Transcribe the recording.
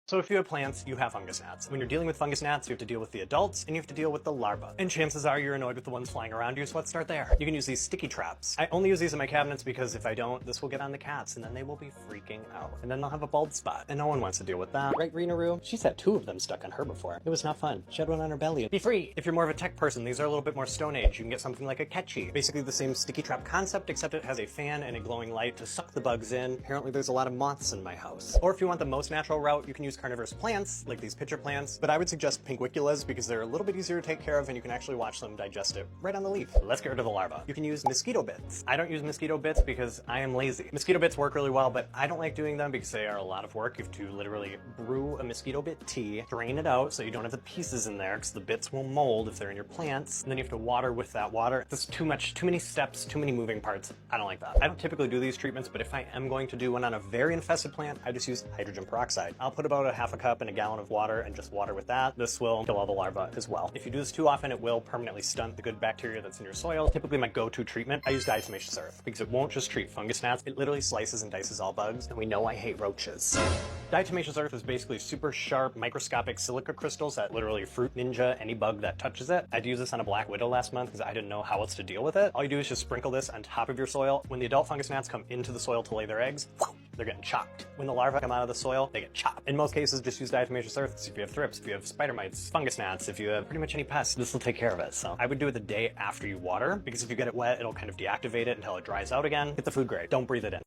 So if you have plants, you have fungus gnats. When you're dealing with fungus gnats, you have to deal with the adults and you have to deal with the larvae. And chances are you're annoyed with the ones flying around you, so let's start there. You can use these sticky traps. I only use these in my cabinets because if I don't, this will get on the cats and then they will be freaking out. And then they'll have a bald spot and no one wants to deal with that. Right, Reenaroo? She's had 2 of them stuck on her before. It was not fun. She had one on her belly. Be free! If you're more of a tech person, these are a little bit more Stone Age. You can get something like a catchy. Basically the same sticky trap concept, except it has a fan and a glowing light to suck the bugs in. Apparently there's a lot of moths in my house. Or if you want the most natural route, you can use carnivorous plants like these pitcher plants, but I would suggest pinguiculas because they're a little bit easier to take care of and you can actually watch them digest it right on the leaf. Let's get rid of the larva. You can use mosquito bits. I don't use mosquito bits because I am lazy. Mosquito bits work really well, but I don't like doing them because they are a lot of work. You have to literally brew a mosquito bit tea, drain it out so you don't have the pieces in there because the bits will mold if they're in your plants, and then you have to water with that water. That's too much, too many steps, too many moving parts. I don't like that. I don't typically do these treatments, but if I am going to do one on a very infested plant, I just use hydrogen peroxide. I'll put about a half a cup in a gallon of water and just water with that. This will kill all the larvae as well. If you do this too often, it will permanently stunt the good bacteria that's in your soil. Typically my go-to treatment, I use diatomaceous earth because it won't just treat fungus gnats, it literally slices and dices all bugs, and we know I hate roaches. Diatomaceous earth is basically super sharp, microscopic silica crystals that literally fruit ninja any bug that touches it. I had to use this on a black widow last month because I didn't know how else to deal with it. All you do is just sprinkle this on top of your soil. When the adult fungus gnats come into the soil to lay their eggs, they're getting chopped. When the larvae come out of the soil, they get chopped. In most cases, just use diatomaceous earth. So if you have thrips, if you have spider mites, fungus gnats, if you have pretty much any pests, this will take care of it. So I would do it the day after you water, because if you get it wet, it'll kind of deactivate it until it dries out again. Get the food grade. Don't breathe it in.